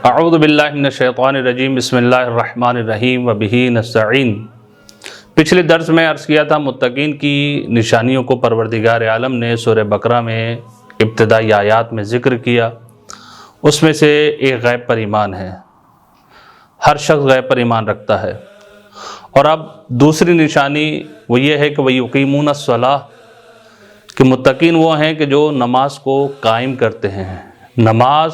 اعوذ باللہ من الشیطان الرجیم بسم اللہ الرحمن الرحیم وبہ نستعین۔ پچھلے درس میں عرض کیا تھا متقین کی نشانیوں کو پروردگار عالم نے سورہ بقرہ میں ابتدائی آیات میں ذکر کیا۔ اس میں سے ایک غیب پر ایمان ہے، ہر شخص غیب پر ایمان رکھتا ہے۔ اور اب دوسری نشانی وہ یہ ہے کہ وَيُقِيمُونَ الصَّلَاةَ کہ متقین وہ ہیں کہ جو نماز کو قائم کرتے ہیں۔ نماز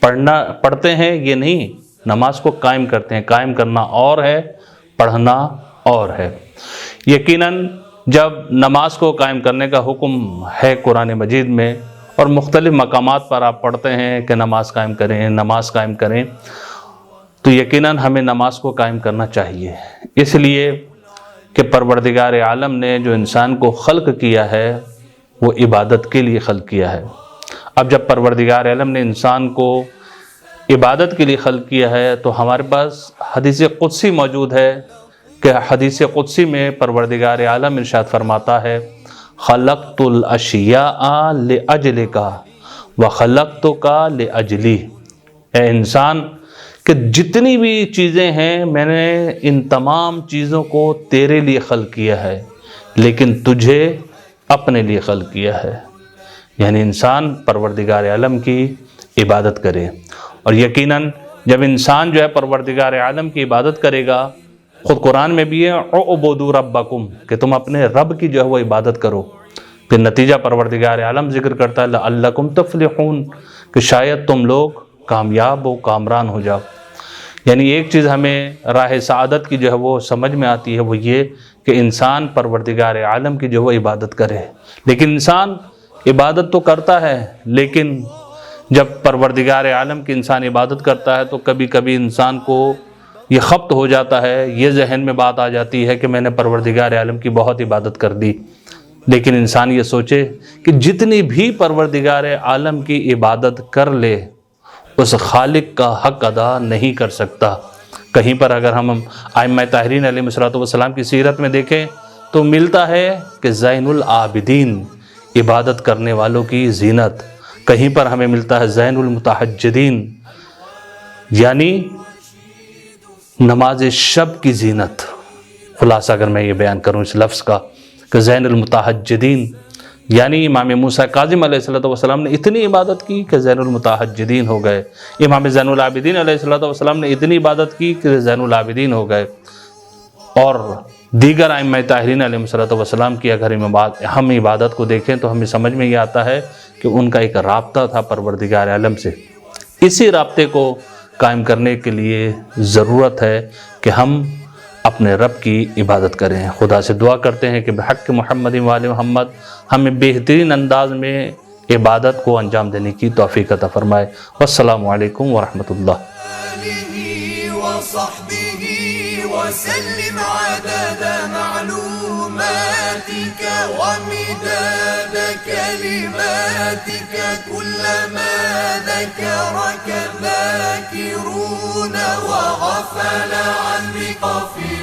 پڑھتے ہیں یہ نہیں، نماز کو قائم کرتے ہیں۔ قائم کرنا اور ہے، پڑھنا اور ہے۔ یقیناً جب نماز کو قائم کرنے کا حکم ہے قرآن مجید میں اور مختلف مقامات پر آپ پڑھتے ہیں کہ نماز قائم کریں، نماز قائم کریں، تو یقیناً ہمیں نماز کو قائم کرنا چاہیے، اس لیے کہ پروردگار عالم نے جو انسان کو خلق کیا ہے وہ عبادت کے لیے خلق کیا ہے۔ اب جب پروردگار عالم نے انسان کو عبادت کے لیے خلق کیا ہے تو ہمارے پاس حدیث قدسی موجود ہے کہ حدیث قدسی میں پروردگار عالم ارشاد فرماتا ہے خلقت الاشیاء لاجلک وخلقتک لاجلی۔ اے انسان کہ جتنی بھی چیزیں ہیں میں نے ان تمام چیزوں کو تیرے لیے خلق کیا ہے، لیکن تجھے اپنے لیے خلق کیا ہے۔ یعنی انسان پروردگار عالم کی عبادت کرے، اور یقیناً جب انسان جو ہے پروردگار عالم کی عبادت کرے گا، خود قرآن میں بھی ہے اعبدوا ربکم کہ تم اپنے رب کی جو ہے وہ عبادت کرو، پھر نتیجہ پروردگار عالم ذکر کرتا ہے لعلکم تفلحون کہ شاید تم لوگ کامیاب و کامران ہو جاؤ۔ یعنی ایک چیز ہمیں راہ سعادت کی جو ہے وہ سمجھ میں آتی ہے، وہ یہ کہ انسان پروردگار عالم کی جو ہے وہ عبادت کرے۔ لیکن انسان عبادت تو کرتا ہے، لیکن جب پروردگار عالم کی انسان عبادت کرتا ہے تو کبھی کبھی انسان کو یہ خبط ہو جاتا ہے، یہ ذہن میں بات آ جاتی ہے کہ میں نے پروردگار عالم کی بہت عبادت کر دی۔ لیکن انسان یہ سوچے کہ جتنی بھی پروردگار عالم کی عبادت کر لے اس خالق کا حق ادا نہیں کر سکتا۔ کہیں پر اگر ہم ائمہ طاہرین علیہ السلام کی سیرت میں دیکھیں تو ملتا ہے کہ زین العابدین عبادت کرنے والوں کی زینت، کہیں پر ہمیں ملتا ہے زین المتہجدین یعنی نماز شب کی زینت۔ خلاصہ اگر میں یہ بیان کروں اس لفظ کا کہ زین المتہجدین یعنی امام موسیٰ کاظم علیہ السلام نے اتنی عبادت کی کہ زین المتہجدین ہو گئے، امام زین العابدین علیہ السلام نے اتنی عبادت کی کہ زین العابدین ہو گئے، اور دیگر ائمہ طاہرین علیہ السلام کی اگر ہم عبادت کو دیکھیں تو ہمیں سمجھ میں یہ آتا ہے کہ ان کا ایک رابطہ تھا پروردگار عالم سے۔ اسی رابطے کو قائم کرنے کے لیے ضرورت ہے کہ ہم اپنے رب کی عبادت کریں۔ خدا سے دعا کرتے ہیں کہ بحق محمد و آل محمد ہمیں بہترین انداز میں عبادت کو انجام دینے کی توفیق عطا فرمائے۔ والسلام علیکم ورحمۃ اللہ۔ وسلم عدد معلوماتك ومداد كلماتك كلما ذكرك الذاكرون وغفل عن ذكر